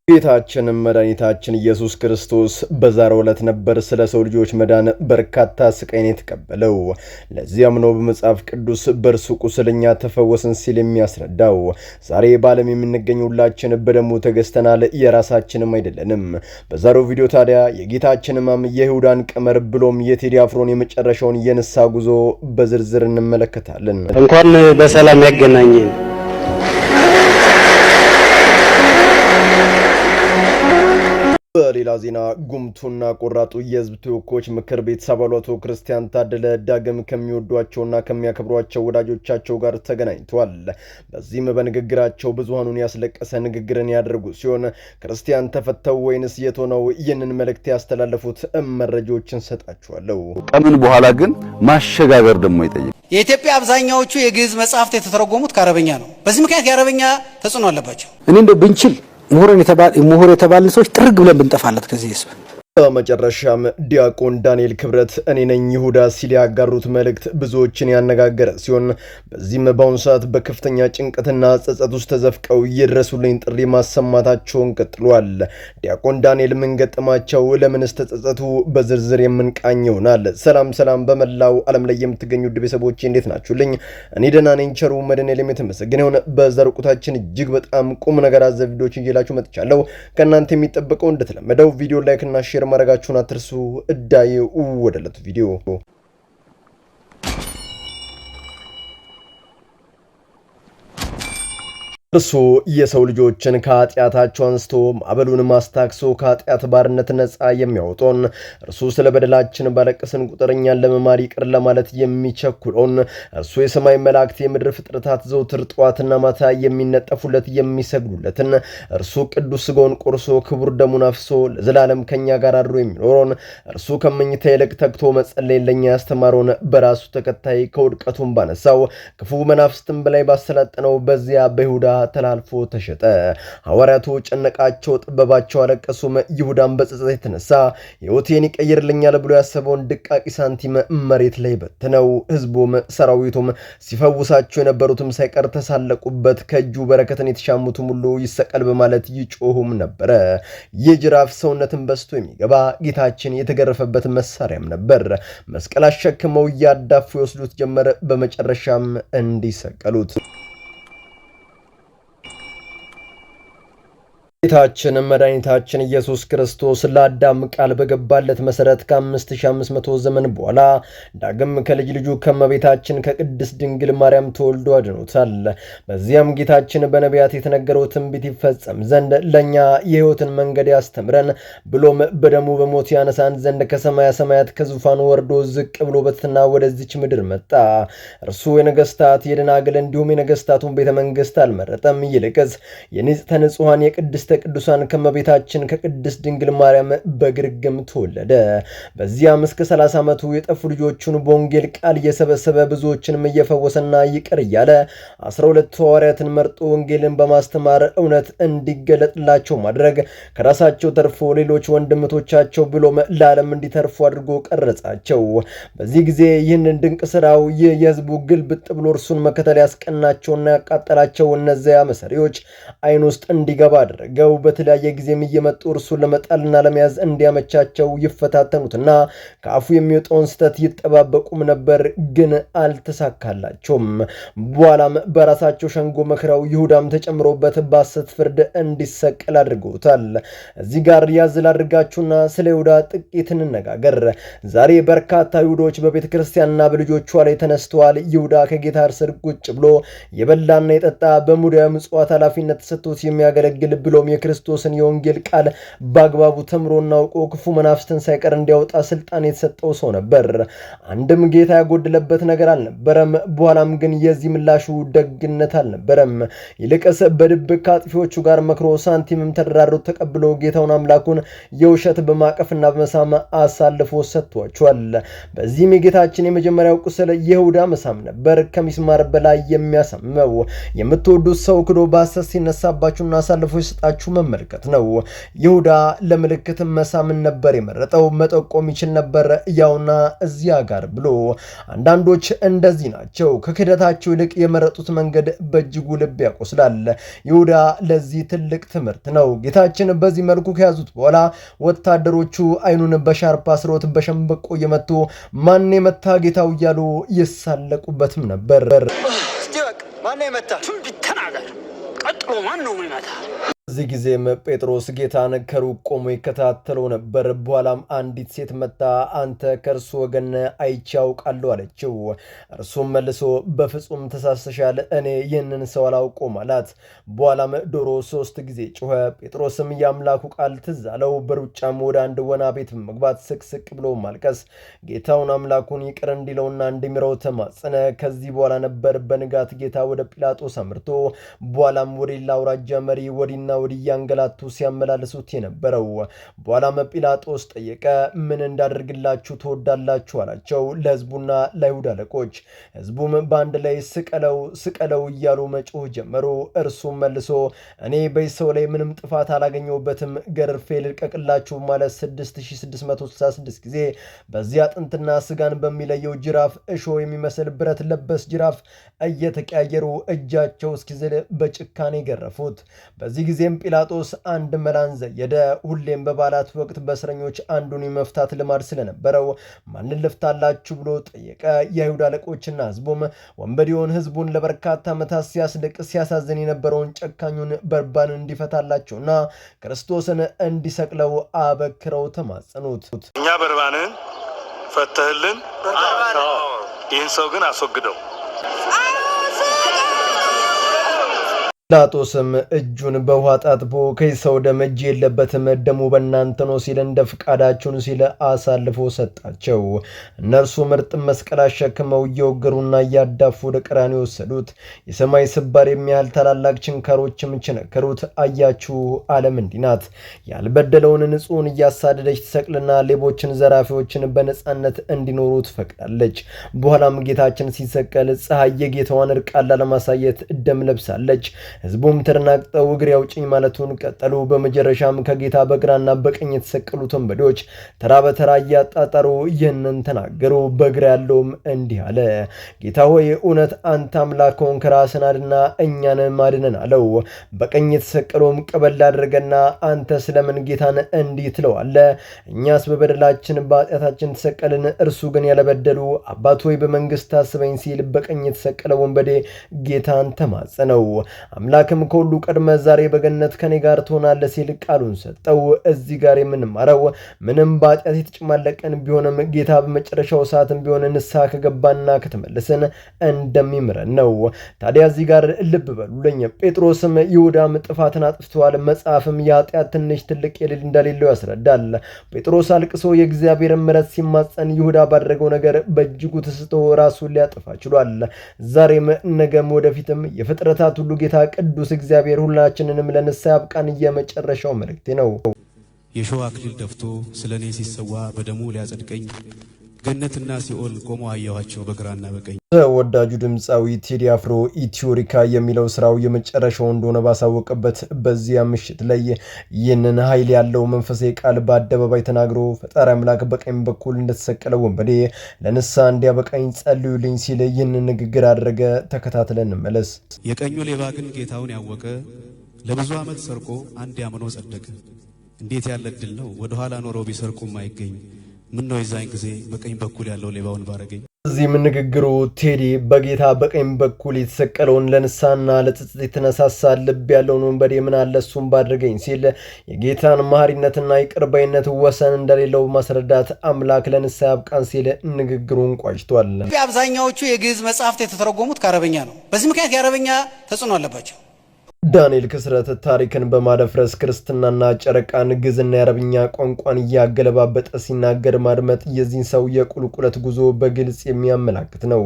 ጌታችን መድኃኒታችን ኢየሱስ ክርስቶስ በዛሬው ዕለት ነበር ስለ ሰው ልጆች መዳን በርካታ ስቃይን የተቀበለው። ለዚያም ነው በመጽሐፍ ቅዱስ በእርሱ ቁስል እኛ ተፈወስን ሲል የሚያስረዳው። ዛሬ በዓለም የምንገኝ ሁላችን በደሙ ተገዝተናል፣ የራሳችንም አይደለንም። በዛሬው ቪዲዮ ታዲያ የጌታችን ሕማም፣ የይሁዳን ቀመር ብሎም የቴዲ አፍሮን የመጨረሻውን የንስሐ ጉዞ በዝርዝር እንመለከታለን። እንኳን በሰላም ያገናኘን። በሌላ ዜና ጉምቱና ቆራጡ የህዝብ ተወካዮች ምክር ቤት አባሉ አቶ ክርስቲያን ታደለ ዳግም ከሚወዷቸውና ከሚያከብሯቸው ወዳጆቻቸው ጋር ተገናኝተዋል። በዚህም በንግግራቸው ብዙሃኑን ያስለቀሰ ንግግርን ያደርጉ ሲሆን ክርስቲያን ተፈተው ወይንስ የት ሆነው ይህንን መልእክት ያስተላለፉት መረጃዎችን ሰጣችኋለሁ። ከምን በኋላ ግን ማሸጋገር ደግሞ ይጠይቃል። የኢትዮጵያ አብዛኛዎቹ የግዕዝ መጻሕፍት የተተረጎሙት ከአረበኛ ነው። በዚህ ምክንያት የአረበኛ ተጽዕኖ አለባቸው። እኔ እንደው ብንችል ምሁር የተባልን ሰዎች ጥርግ ብለን ብንጠፋለት ከዚህ ህዝብ። በመጨረሻም ዲያቆን ዳንኤል ክብረት እኔ ነኝ ይሁዳ ሲል ያጋሩት መልእክት ብዙዎችን ያነጋገረ ሲሆን በዚህም በአሁኑ ሰዓት በከፍተኛ ጭንቀትና ጸጸት ውስጥ ተዘፍቀው የድረሱልኝ ጥሪ ማሰማታቸውን ቀጥሏል። ዲያቆን ዳንኤል ምን ገጠማቸው? ለምንስ ተጸጸቱ? በዝርዝር የምንቃኝ ይሆናል። ሰላም በመላው ዓለም ላይ የምትገኙ ውድ ቤተሰቦቼ እንዴት ናችሁልኝ? እኔ ደህና ነኝ። ቸሩ መድኃኔዓለም የተመሰገነ ይሁን። በዛሬው ቆይታችን እጅግ በጣም ቁም ነገር አዘል ቪዲዮዎችን ይዤላችሁ መጥቻለሁ። ከእናንተ የሚጠበቀው እንደተለመደው ቪዲዮ ላይክ እና ሼር ማድረጋችሁን አትርሱ። እዳይ ወደ ዕለቱ ቪዲዮ። እርሱ የሰው ልጆችን ከኃጢአታቸው አንስቶ ማዕበሉን ማስታክሶ ከኃጢአት ባርነት ነፃ የሚያወጣውን እርሱ ስለ በደላችን ባለቀስን ቁጥር እኛን ለመማር ይቅር ለማለት የሚቸኩለውን እርሱ የሰማይ መላእክት የምድር ፍጥረታት ዘውትር ጠዋትና ማታ የሚነጠፉለት የሚሰግዱለትን እርሱ ቅዱስ ሥጋውን ቆርሶ ክቡር ደሙን አፍሶ ለዘላለም ከኛ ጋር አድሮ የሚኖረውን እርሱ ከመኝታ ይልቅ ተግቶ መጸለይ ለኛ ያስተማረውን በራሱ ተከታይ ከውድቀቱም ባነሳው ክፉ መናፍስትም በላይ ባሰለጠነው በዚያ በይሁዳ ተላልፎ ተሸጠ። ሐዋርያቱ ጨነቃቸው፣ ጥበባቸው፣ አለቀሱም። ይሁዳም በጸጸት የተነሳ ሕይወቴን ይቀይርልኛል ብሎ ያሰበውን ድቃቂ ሳንቲም መሬት ላይ በተነው። ሕዝቡም ሰራዊቱም ሲፈውሳቸው የነበሩትም ሳይቀር ተሳለቁበት። ከእጁ በረከትን የተሻሙትም ሁሉ ይሰቀል በማለት ይጮሁም ነበረ። የጅራፍ ሰውነትን በስቶ የሚገባ ጌታችን የተገረፈበት መሳሪያም ነበር። መስቀል አሸክመው እያዳፉ ይወስዱት ጀመረ። በመጨረሻም እንዲሰቀሉት ጌታችን መድኃኒታችን ኢየሱስ ክርስቶስ ለአዳም ቃል በገባለት መሰረት ከ5500 ዘመን በኋላ ዳግም ከልጅ ልጁ ከመቤታችን ከቅድስት ድንግል ማርያም ተወልዶ አድኖታል። በዚያም ጌታችን በነቢያት የተነገረው ትንቢት ይፈጸም ዘንድ ለኛ የሕይወትን መንገድ ያስተምረን ብሎም በደሙ በሞት ያነሳን ዘንድ ከሰማያ ሰማያት ከዙፋኑ ወርዶ ዝቅ ብሎ በትሕትና ወደዚች ምድር መጣ። እርሱ የነገስታት የደናግል እንዲሁም የነገስታቱን ቤተ መንግስት አልመረጠም። ይልቅስ የንጽሕተ ንጹሐን የቅድስት ቅዱሳን ከመቤታችን ከቅድስት ድንግል ማርያም በግርግም ተወለደ። በዚያም እስከ 30 ዓመቱ የጠፉ ልጆቹን በወንጌል ቃል እየሰበሰበ ብዙዎችንም እየፈወሰና ይቅር እያለ 12 ሐዋርያትን መርጦ ወንጌልን በማስተማር እውነት እንዲገለጥላቸው ማድረግ ከራሳቸው ተርፎ ሌሎች ወንድምቶቻቸው ብሎም ለዓለም እንዲተርፉ አድርጎ ቀረጻቸው። በዚህ ጊዜ ይህንን ድንቅ ስራው የህዝቡ ግልብጥ ብሎ እርሱን መከተል ያስቀናቸውና ያቃጠላቸው እነዚያ መሰሪዎች አይን ውስጥ እንዲገባ አደረገ። በተለያየ ጊዜም እየመጡ እርሱን ለመጣልና ለመያዝ እንዲያመቻቸው ይፈታተኑትና ከአፉ የሚወጣውን ስተት ይጠባበቁም ነበር፣ ግን አልተሳካላቸውም። በኋላም በራሳቸው ሸንጎ መክረው ይሁዳም ተጨምሮበት በሐሰት ፍርድ እንዲሰቀል አድርገውታል። እዚህ ጋር ያዝል አድርጋችሁና ስለ ይሁዳ ጥቂት እንነጋገር። ዛሬ በርካታ ይሁዶች በቤተ ክርስቲያንና በልጆቿ ላይ ተነስተዋል። ይሁዳ ከጌታ ስር ቁጭ ብሎ የበላና የጠጣ በሙዳየ ምጽዋት ኃላፊነት ተሰጥቶት የሚያገለግል ብሎም የክርስቶስን የወንጌል ቃል በአግባቡ ተምሮና አውቆ ክፉ መናፍስትን ሳይቀር እንዲያወጣ ስልጣን የተሰጠው ሰው ነበር። አንድም ጌታ ያጎደለበት ነገር አልነበረም። በኋላም ግን የዚህ ምላሹ ደግነት አልነበረም። ይልቅስ በድብቅ ከአጥፊዎቹ ጋር መክሮ ሳንቲምም ተደራድሮ ተቀብሎ ጌታውን አምላኩን የውሸት በማቀፍና በመሳም አሳልፎ ሰጥቷቸዋል። በዚህም የጌታችን የመጀመሪያው ቁስል የይሁዳ መሳም ነበር፣ ከሚስማር በላይ የሚያሳምመው። የምትወዱት ሰው ክዶ በሐሰት ሲነሳባችሁና አሳልፎ ይሰጣችሁ ሄዳችሁ መመልከት ነው። ይሁዳ ለምልክት መሳምን ነበር የመረጠው፣ መጠቆም ይችል ነበር ያውና እዚያ ጋር ብሎ። አንዳንዶች እንደዚህ ናቸው። ከክህደታቸው ይልቅ የመረጡት መንገድ በእጅጉ ልብ ያቆስላል። ይሁዳ ለዚህ ትልቅ ትምህርት ነው። ጌታችን በዚህ መልኩ ከያዙት በኋላ ወታደሮቹ አይኑን በሻርፕ አስሮት በሸምበቆ እየመቱ ማን የመታ ጌታው እያሉ ይሳለቁበትም ነበር። ማን የመታ ተናገር፣ ቀጥሎ ማን ነው የሚመታ? እዚህ ጊዜም ጴጥሮስ ጌታን ከሩቅ ቆሞ ይከታተለው ነበር። በኋላም አንዲት ሴት መጣ፣ አንተ ከእርሱ ወገን አይቼ አውቃለሁ አለችው። እርሱም መልሶ በፍጹም ተሳስተሻል፣ እኔ ይህንን ሰው አላውቀውም አላት። በኋላም ዶሮ 3 ጊዜ ጮኸ። ጴጥሮስም የአምላኩ ቃል ትዝ አለው። በሩጫም ወደ አንድ ወና ቤት መግባት ስቅስቅ ብሎ ማልቀስ ጌታውን አምላኩን ይቅር እንዲለውና እንዲምረው ተማጸነ። ከዚህ በኋላ ነበር በንጋት ጌታ ወደ ጲላጦስ አምርቶ በኋላም ወደ ሌላ አውራጃ መሪ ወዲና ወዲህ ያንገላቱ ሲያመላልሱት የነበረው። በኋላም ጲላጦስ ጠየቀ፣ ምን እንዳደርግላችሁ ትወዳላችሁ አላቸው ለሕዝቡና ለአይሁድ አለቆች። ሕዝቡም በአንድ ላይ ስቀለው ስቀለው እያሉ መጮህ ጀመሩ። እርሱም መልሶ እኔ በዚህ ሰው ላይ ምንም ጥፋት አላገኘሁበትም፣ ገርፌ ልልቀቅላችሁ ማለት 6666 ጊዜ በዚያ አጥንትና ስጋን በሚለየው ጅራፍ እሾህ የሚመስል ብረት ለበስ ጅራፍ እየተቀያየሩ እጃቸው እስኪዝል በጭካኔ ገረፉት። በዚህ ጊዜ ጲላጦስ አንድ መላን ዘየደ። ሁሌም በበዓላት ወቅት በእስረኞች አንዱን የመፍታት ልማድ ስለነበረው ማንን ልፍታላችሁ ብሎ ጠየቀ። የአይሁድ አለቆችና ሕዝቡም ወንበዴውን ሕዝቡን ለበርካታ ዓመታት ሲያስልቅ ሲያሳዝን የነበረውን ጨካኙን በርባንን እንዲፈታላቸውና ክርስቶስን እንዲሰቅለው አበክረው ተማጸኑት። እኛ በርባንን ፈተህልን፣ ይህን ሰው ግን አስወግደው። ጲላጦስም እጁን በውሃ ጣጥቦ ከሰው ደም እጅ የለበትም፣ ደሙ በእናንተ ነው ሲል እንደ ፍቃዳችሁን ሲል አሳልፎ ሰጣቸው። እነርሱ ምርጥ መስቀል አሸክመው እየወገሩና እያዳፉ ወደ ቀራንዮ ወሰዱት። የሰማይ ስባር የሚያህል ታላላቅ ችንካሮችም ቸነከሩት። አያችሁ፣ ዓለም እንዲህ ናት። ያልበደለውን ንጹሕን እያሳደደች ትሰቅልና ሌቦችን፣ ዘራፊዎችን በነፃነት እንዲኖሩ ትፈቅዳለች። በኋላም ጌታችን ሲሰቀል ፀሐይ የጌታዋን እርቃን ለማሳየት ደም ለብሳለች። ሕዝቡም ተደናግጠው እግሬ አውጭኝ ማለቱን ቀጠሉ። በመጨረሻም ከጌታ በግራና በቀኝ የተሰቀሉት ወንበዴዎች ተራ በተራ እያጣጣሩ ይህንን ተናገሩ። በግራ ያለውም እንዲህ አለ፣ ጌታ ሆይ እውነት አንተ አምላክ ሆንክ ራስን አድና እኛንም አድነን አለው። በቀኝ የተሰቀለውም ቀበል አደረገና አንተ ስለምን ጌታን እንዲህ ትለዋለህ? እኛስ በበደላችን በኃጢአታችን ተሰቀልን፣ እርሱ ግን ያለበደሉ አባት ሆይ በመንግስት ታስበኝ ሲል በቀኝ የተሰቀለ ወንበዴ ጌታን ተማጸነው። አምላክም ከሁሉ ቀድመ ዛሬ በገነት ከኔ ጋር ትሆናለህ ሲል ቃሉን ሰጠው። እዚህ ጋር የምንማረው ምንም በኃጢአት የተጨማለቀን ቢሆንም ጌታ በመጨረሻው ሰዓትም ቢሆን ንስሐ ከገባና ከተመለስን እንደሚምረን ነው። ታዲያ እዚህ ጋር ልብ በሉልኝ። ጴጥሮስም ይሁዳም ጥፋትን አጥፍተዋል፣ መጽሐፍም የኃጢአት ትንሽ ትልቅ የሌል እንደሌለው ያስረዳል። ጴጥሮስ አልቅሶ የእግዚአብሔርን ምሕረት ሲማጸን ይሁዳ ባደረገው ነገር በእጅጉ ተስቶ ራሱን ሊያጠፋ ችሏል። ዛሬም ነገም ወደፊትም የፍጥረታት ሁሉ ጌታ ቅዱስ እግዚአብሔር ሁላችንንም ለንስሐ ያብቃን የመጨረሻው መልእክቴ ነው። የሾህ አክሊል ደፍቶ ስለኔ ሲሰዋ በደሙ ሊያጸድቀኝ ገነትና ሲኦል ቆሞ አየኋቸው በግራና በቀኝ። ተወዳጁ ድምፃዊ ቴዲ አፍሮ ኢትዮሪካ የሚለው ስራው የመጨረሻው እንደሆነ ባሳወቀበት በዚያ ምሽት ላይ ይህንን ኃይል ያለው መንፈሳዊ ቃል በአደባባይ ተናግሮ ፈጣሪ አምላክ በቀኝ በኩል እንደተሰቀለ ወንበዴ ለንስሐ እንዲያበቃኝ ጸልዩልኝ ሲል ይህንን ንግግር አድረገ። ተከታትለን እንመለስ። የቀኙ ሌባ ግን ጌታውን ያወቀ ለብዙ ዓመት ሰርቆ አንድ ያምኖ ጸደቀ። እንዴት ያለ ዕድል ነው! ወደኋላ ኖሮ ቢሰርቁም አይገኝ። ምን ነው የዛን ጊዜ በቀኝ በኩል ያለው ሌባውን ባረገኝ። እዚህም ንግግሩ ቴዲ በጌታ በቀኝ በኩል የተሰቀለውን ለንስሐና ለጽድቅ የተነሳሳ ልብ ያለውን ወንበዴ ምን አለ እሱም ባድርገኝ ሲል የጌታን መሐሪነትና ይቅርባይነት ወሰን እንደሌለው ማስረዳት አምላክ ለንስሐ ያብቃን ሲል ንግግሩን ቋጭቷል። አብዛኛዎቹ የግዕዝ መጽሐፍት የተተረጎሙት ከአረበኛ ነው። በዚህ ምክንያት የአረበኛ ተጽዕኖ አለባቸው። ዳንኤል ክስረት ታሪክን በማደፍረስ ክርስትናና ጨረቃን ግዕዝና የአረብኛ ቋንቋን እያገለባበጠ ሲናገር ማድመጥ የዚህን ሰው የቁልቁለት ጉዞ በግልጽ የሚያመላክት ነው።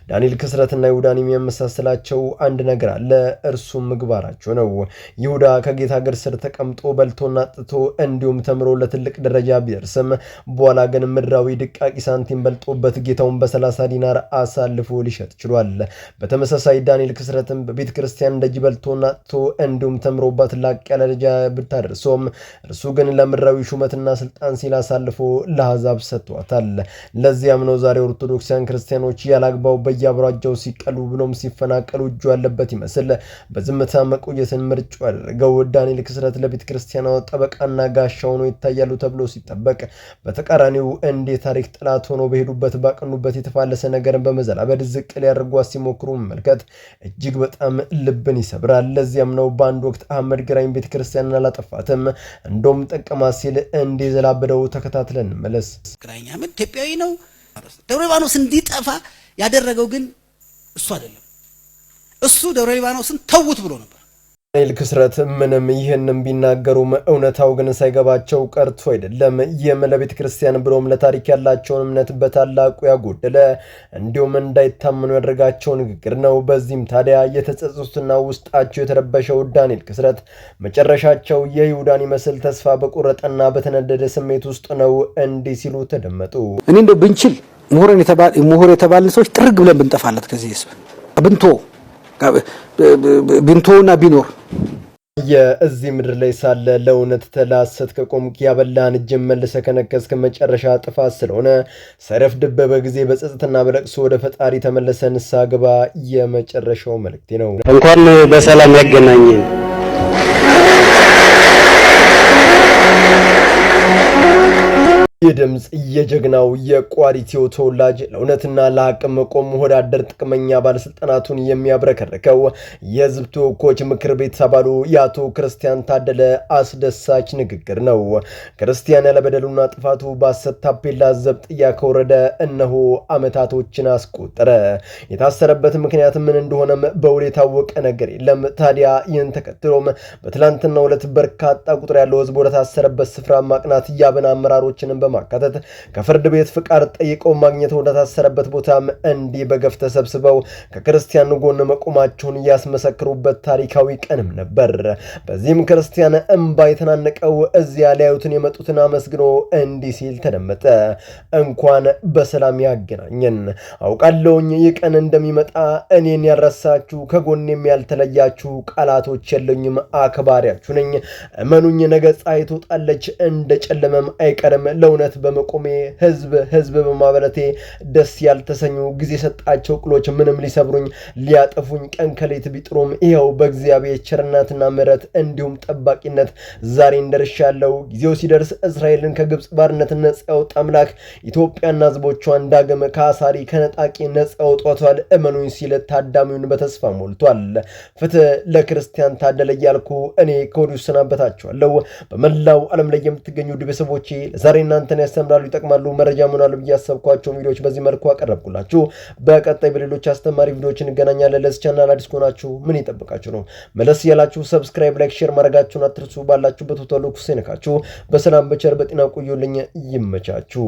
ዳንኤል ክስረትና ይሁዳን የሚያመሳስላቸው አንድ ነገር አለ፣ እርሱም ምግባራቸው ነው። ይሁዳ ከጌታ እግር ስር ተቀምጦ በልቶና ጥቶ እንዲሁም ተምሮ ለትልቅ ደረጃ ቢደርስም በኋላ ግን ምድራዊ ድቃቂ ሳንቲም በልጦበት ጌታውን በ30 ዲናር አሳልፎ ሊሸጥ ችሏል። በተመሳሳይ ዳንኤል ክስረትም በቤተ ክርስቲያን ደጅ በልቶና አጥቶ እንዲሁም ተምሮባት ላቅ ያለ ደረጃ ብታደርሰውም እርሱ ግን ለምድራዊ ሹመትና ስልጣን ሲል አሳልፎ ለአሕዛብ ሰጥቷታል። ለዚያም ነው ዛሬ ኦርቶዶክሳውያን ክርስቲያኖች ያላግባው በየአብራጃው ሲቀሉ ብሎም ሲፈናቀሉ እጁ ያለበት ይመስል በዝምታ መቆየትን ምርጫ ያደረገው። ዳንኤል ክስረት ለቤተ ክርስቲያኗ ጠበቃና ጋሻ ሆኖ ይታያሉ ተብሎ ሲጠበቅ፣ በተቃራኒው እንደ ታሪክ ጠላት ሆኖ በሄዱበት ባቀኑበት የተፋለሰ ነገርን በመዘላበድ ዝቅ ሊያደርጓት ሲሞክሩ መመልከት እጅግ በጣም ልብን ይሰብራል። ለዚያም ነው በአንድ ወቅት አህመድ ግራኝ ቤተ ክርስቲያንን አላጠፋትም እንደውም ጠቀማት ሲል እንደዘላበደው ተከታትለን እንመለስ። ግራኝ አህመድ ኢትዮጵያዊ ነው። ደብረ ሊባኖስ እንዲጠፋ ያደረገው ግን እሱ አይደለም። እሱ ደብረ ሊባኖስን ተውት ብሎ ነበር። ዳንኤል ክስረት ምንም ይህንን ቢናገሩም እውነታው ግን ሳይገባቸው ቀርቶ አይደለም። ይህም ለቤተ ክርስቲያን ብሎም ለታሪክ ያላቸውን እምነት በታላቁ ያጎደለ እንዲሁም እንዳይታመኑ ያደረጋቸው ንግግር ነው። በዚህም ታዲያ የተጸጸቱትና ውስጣቸው የተረበሸው ዳንኤል ክስረት መጨረሻቸው የይሁዳን ይመስል ተስፋ በቆረጠና በተነደደ ስሜት ውስጥ ነው እንዲህ ሲሉ ተደመጡ። እኔ እንደው ብንችል ምሁር የተባልን ሰዎች ጥርግ ብለን ብንጠፋለት ከዚህ ህዝብ ብንቶና ቢኖር የእዚህ ምድር ላይ ሳለ ለእውነት ተላሰት ከቆምክ ያበላህን እጅ መልሰ ከነከስክ መጨረሻ ጥፋት ስለሆነ ሳይረፍድብህ በጊዜ በጸጸትና በለቅሶ ወደ ፈጣሪ ተመለሰ ንስሐ ግባ የመጨረሻው መልእክቴ ነው። እንኳን በሰላም ያገናኘን። ይህ ድምፅ የጀግናው የቋሪቲው ተወላጅ ለእውነትና ለሐቅ መቆም ወዳደር ጥቅመኛ ባለስልጣናቱን የሚያብረከርከው የህዝብ ተወካዮች ምክር ቤት አባሉ የአቶ ክርስቲያን ታደለ አስደሳች ንግግር ነው። ክርስቲያን ያለበደሉና ጥፋቱ በሐሰት ታፔላ ዘብጥያ ከወረደ እነሆ ዓመታቶችን አስቆጠረ። የታሰረበት ምክንያት ምን እንደሆነም በውል የታወቀ ነገር የለም። ታዲያ ይህን ተከትሎም በትላንትናው ዕለት በርካታ ቁጥር ያለው ህዝብ ወደ ታሰረበት ስፍራ ማቅናት ያብን አመራሮችንም በማካተት ከፍርድ ቤት ፍቃድ ጠይቀው ማግኘት ወደ ታሰረበት ቦታም እንዲህ በገፍ ተሰብስበው ከክርስቲያን ጎን መቆማቸውን ያስመሰክሩበት ታሪካዊ ቀንም ነበር። በዚህም ክርስቲያን እንባ የተናነቀው እዚያ ሊያዩትን የመጡትን አመስግኖ እንዲህ ሲል ተደመጠ። እንኳን በሰላም ያገናኘን። አውቃለሁኝ ይህ ቀን እንደሚመጣ እኔን ያልረሳችሁ ከጎኔም ያልተለያችሁ ቃላቶች የለኝም፣ አክባሪያችሁ ነኝ። እመኑኝ ነገ ፀሐይ ትወጣለች፣ እንደ ጨለመም አይቀርም። ለእውነት በመቆሜ ህዝብ በማበለቴ ደስ ያልተሰኙ ጊዜ ሰጣቸው ቅሎች ምንም ሊሰብሩኝ ሊያጠፉኝ ቀን ከሌት ቢጥሩም ይኸው በእግዚአብሔር ቸርነትና ምሕረት እንዲሁም ጠባቂነት ዛሬ እንደርሻለሁ። ጊዜው ሲደርስ እስራኤልን ከግብፅ ባርነት ነፃ ያወጣ አምላክ ኢትዮጵያና ህዝቦቿን ዳግም ከአሳሪ ከነጣቂ ነፃ ያወጧታል። እመኑኝ ሲል ታዳሚውን በተስፋ ሞልቷል። ፍትህ ለክርስቲያን ታደለ እያልኩ እኔ ከወዲሁ ሰናበታችኋለሁ። በመላው ዓለም ላይ የምትገኙ ቤተሰቦቼ ለዛሬ እናንተን ያስተምራሉ፣ ይጠቅማሉ፣ መረጃ ምናሉ ብዬ ያሰብኳቸው ቪዲዮዎች በዚህ መልኩ አቀረብኩላችሁ። በቀጣይ በሌሎች አስተማሪ ቪዲዮዎች እንገናኛለን። ለዚህ ቻናል አዲስ ከሆናችሁ ምን ይጠብቃችሁ ነው? መለስ ያላችሁ ሰብስክራይብ፣ ላይክ፣ ሼር ማድረጋችሁን አትርሱ። ባላችሁበት ሁሉ ኩሴነካችሁ በሰላም በቸር በጤና ቆዩልኝ። ይመቻችሁ።